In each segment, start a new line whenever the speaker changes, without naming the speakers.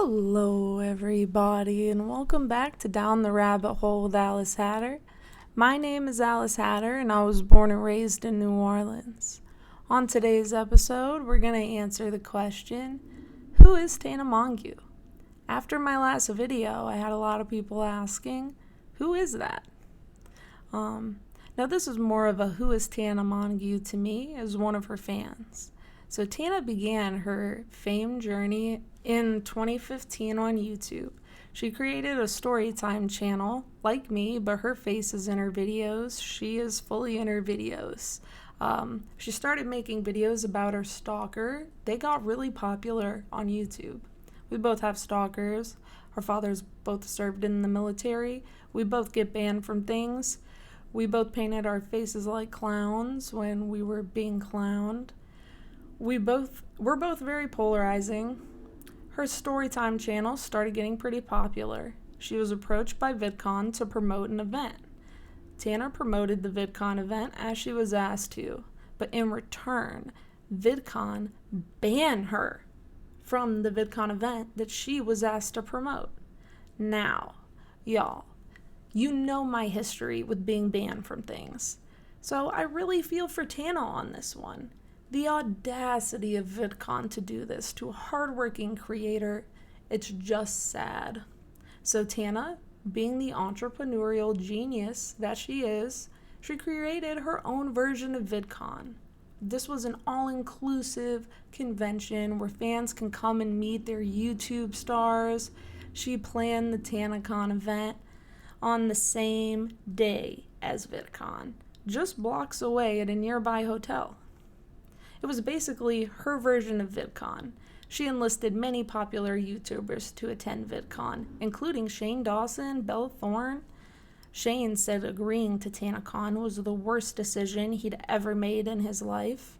Hello everybody and welcome back to Down the Rabbit Hole with Alice Hatter. My name is Alice Hatter and I was born and raised in New Orleans. On today's episode, we're going to answer the question, who is Tana Mongeau? After my last video, I had a lot of people asking, who is that? Now this is more of a who is Tana Mongeau to me as one of her fans. So Tana began her fame journey in 2015 on YouTube. She created a storytime channel like me, but her face is in her videos. She is fully in her videos. She started making videos about her stalker. They got really popular on YouTube. We both have stalkers. Our fathers both served in the military. We both get banned from things. We both painted our faces like clowns when we were being clowned. We're both very polarizing. Her Storytime channel started getting pretty popular. She was approached by VidCon to promote an event. Tana promoted the VidCon event as she was asked to, but in return, VidCon banned her from the VidCon event that she was asked to promote. Now, y'all, you know my history with being banned from things, so I really feel for Tana on this one. The audacity of VidCon to do this to a hardworking creator, it's just sad. So Tana, being the entrepreneurial genius that she is, she created her own version of VidCon. This was an all-inclusive convention where fans can come and meet their YouTube stars. She planned the Tanacon event on the same day as VidCon, just blocks away at a nearby hotel. It was basically her version of VidCon. She enlisted many popular YouTubers to attend VidCon, including Shane Dawson, Bella Thorne. Shane said agreeing to Tanacon was the worst decision he'd ever made in his life.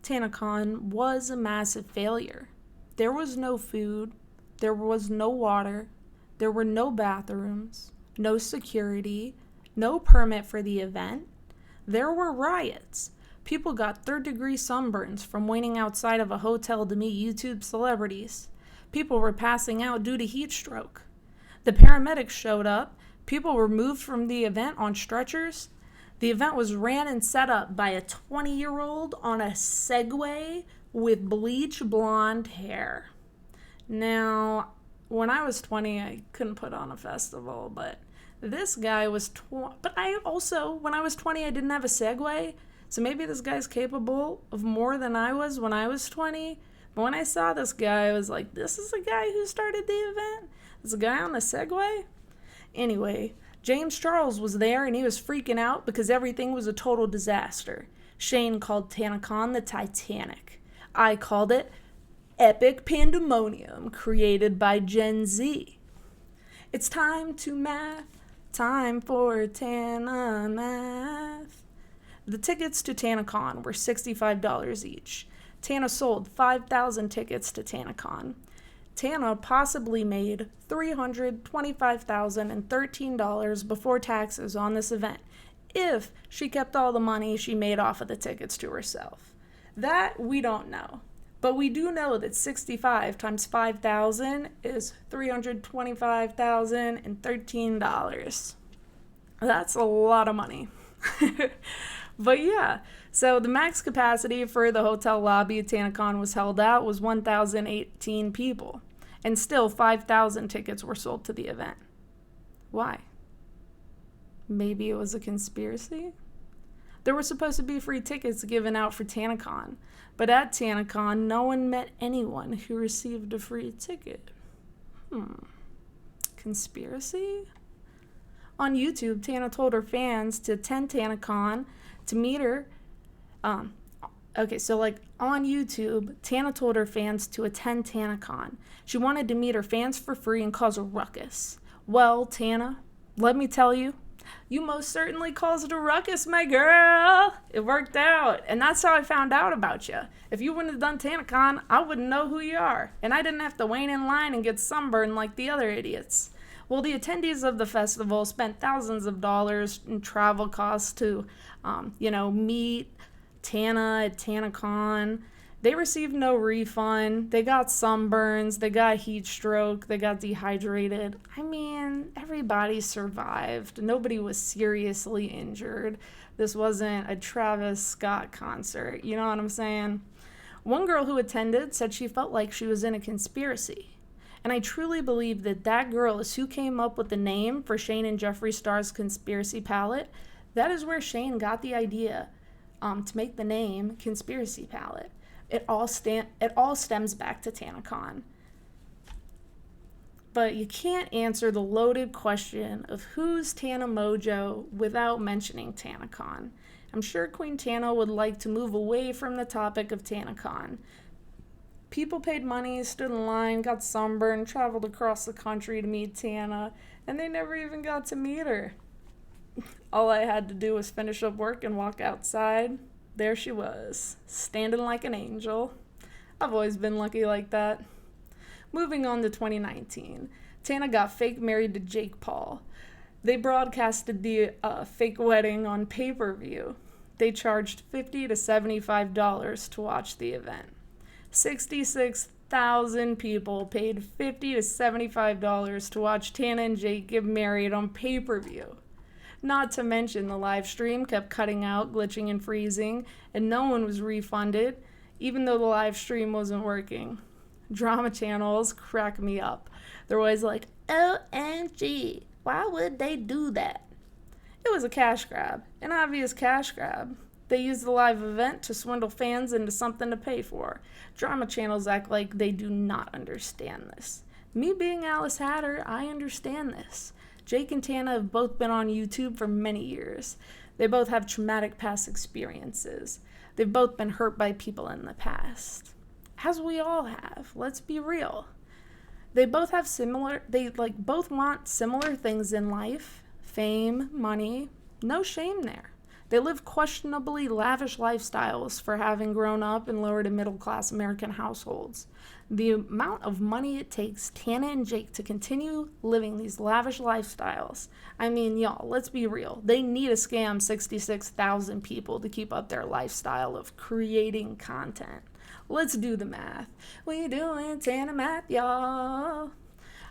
Tanacon was a massive failure. There was no food, there was no water, there were no bathrooms, no security, no permit for the event. There were riots. People got third-degree sunburns from waiting outside of a hotel to meet YouTube celebrities. People were passing out due to heat stroke. The paramedics showed up. People were moved from the event on stretchers. The event was ran and set up by a 20-year-old on a Segway with bleach blonde hair. Now, when I was 20, I couldn't put on a festival, but this guy was But I also, when I was 20, I didn't have a Segway. So maybe this guy's capable of more than I was when I was 20. But when I saw this guy, I was like, this is the guy who started the event? This guy on the Segway? Anyway, James Charles was there and he was freaking out because everything was a total disaster. Shane called Tanacon the Titanic. I called it epic pandemonium created by Gen Z. It's time to math, time for Tana math. The tickets to Tanacon were $65 each. Tana sold 5,000 tickets to Tanacon. Tana possibly made $325,013 before taxes on this event, if she kept all the money she made off of the tickets to herself. That we don't know. But we do know that 65 times 5,000 is $325,013. That's a lot of money. But yeah, so the max capacity for the hotel lobby at Tanacon was held out was 1,018 people, and still 5,000 tickets were sold to the event. Why? Maybe it was a conspiracy? There were supposed to be free tickets given out for Tanacon, but at Tanacon, no one met anyone who received a free ticket. Conspiracy? On YouTube, Tana told her fans to attend Tanacon to meet her. On YouTube, Tana told her fans to attend Tanacon. She wanted to meet her fans for free and cause a ruckus. Well, Tana, let me tell you, you most certainly caused a ruckus, my girl. It worked out, and that's how I found out about you. If you wouldn't have done Tanacon, I wouldn't know who you are, and I didn't have to wait in line and get sunburned like the other idiots. Well, the attendees of the festival spent thousands of dollars in travel costs to, meet Tana at Tanacon. They received no refund. They got sunburns. They got heat stroke. They got dehydrated. I mean, everybody survived. Nobody was seriously injured. This wasn't a Travis Scott concert. You know what I'm saying? One girl who attended said she felt like she was in a conspiracy. And I truly believe that that girl is who came up with the name for Shane and Jeffree Star's Conspiracy Palette. That is where Shane got the idea to make the name Conspiracy Palette. It all stems back to Tanacon. But you can't answer the loaded question of who's Tana Mongeau without mentioning Tanacon. I'm sure Queen Tana would like to move away from the topic of Tanacon. People paid money, stood in line, got sunburned, traveled across the country to meet Tana, and they never even got to meet her. All I had to do was finish up work and walk outside. There she was, standing like an angel. I've always been lucky like that. Moving on to 2019, Tana got fake married to Jake Paul. They broadcasted the fake wedding on pay-per-view. They charged $50 to $75 to watch the event. 66,000 people paid $50 to $75 to watch Tana and Jake get married on pay-per-view. Not to mention the live stream kept cutting out, glitching and freezing, and no one was refunded, even though the live stream wasn't working. Drama channels crack me up. They're always like, OMG, why would they do that? It was a cash grab, an obvious cash grab. They used the live event to swindle fans into something to pay for. Drama channels act like they do not understand this. Me being Alice Hatter, I understand this. Jake and Tana have both been on YouTube for many years. They both have traumatic past experiences. They've both been hurt by people in the past. As we all have, let's be real. They both both want similar things in life. Fame, money, no shame there. They live questionably lavish lifestyles for having grown up in lower to middle class American households. The amount of money it takes Tana and Jake to continue living these lavish lifestyles. I mean, y'all, let's be real. They need to scam 66,000 people to keep up their lifestyle of creating content. Let's do the math. We doing Tana math, y'all.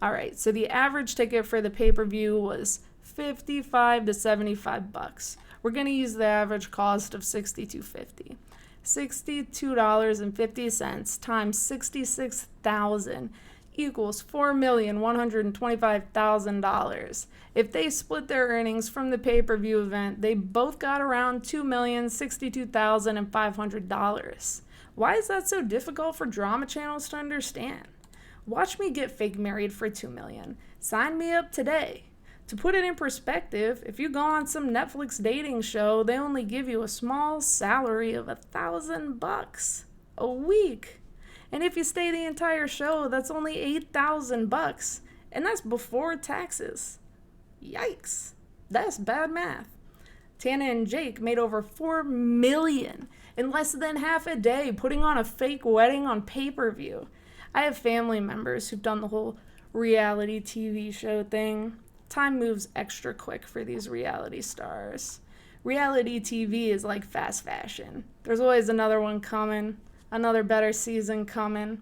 All right, so the average ticket for the pay-per-view was $55 to $75. We're going to use the average cost of $62.50. $62.50 times 66,000 equals $4,125,000. If they split their earnings from the pay-per-view event, they both got around $2,062,500. Why is that so difficult for drama channels to understand? Watch me get fake married for $2 million. Sign me up today. To put it in perspective, if you go on some Netflix dating show, they only give you a small salary of $1,000 a week. And if you stay the entire show, that's only $8,000. And that's before taxes. Yikes. That's bad math. Tana and Jake made over $4 million in less than half a day putting on a fake wedding on pay-per-view. I have family members who've done the whole reality TV show thing. Time moves extra quick for these reality stars. Reality TV is like fast fashion. There's always another one coming, another better season coming.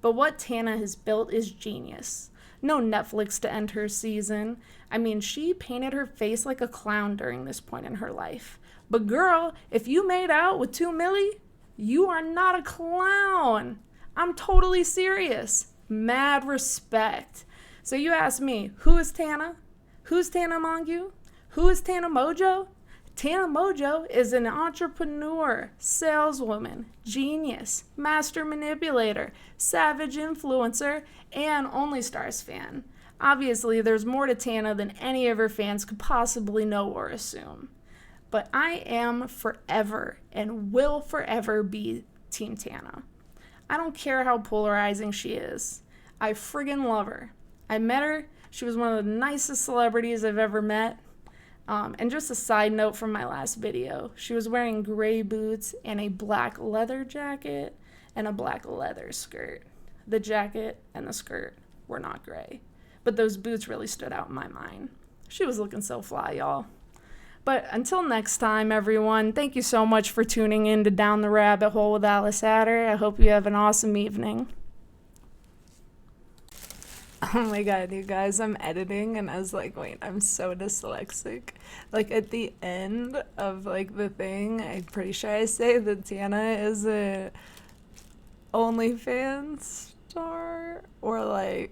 But what Tana has built is genius. No Netflix to end her season. I mean, she painted her face like a clown during this point in her life. But girl, if you made out with $2 million, you are not a clown. I'm totally serious. Mad respect. So you ask me, who is Tana? Who's Tana Mongeau? Who is Tana Mongeau? Tana Mongeau is an entrepreneur, saleswoman, genius, master manipulator, savage influencer, and Only Stars fan. Obviously, there's more to Tana than any of her fans could possibly know or assume. But I am forever and will forever be Team Tana. I don't care how polarizing she is. I friggin' love her. I met her. She was one of the nicest celebrities I've ever met. And just a side note from my last video, she was wearing gray boots and a black leather jacket and a black leather skirt. The jacket and the skirt were not gray, but those boots really stood out in my mind. She was looking so fly, y'all. But until next time, everyone, thank you so much for tuning in to Down the Rabbit Hole with Alice Hatter. I hope you have an awesome evening. Oh my god, you guys, I'm editing and I was like, wait, I'm so dyslexic. Like at the end of like the thing, I'm pretty sure I say that Tana is a OnlyFans star, or like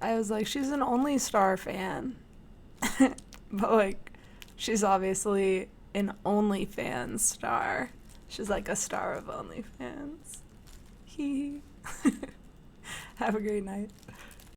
I was like, she's an OnlyStar fan. But like she's obviously an OnlyFans star. She's like a star of OnlyFans. Hee. Have a great night.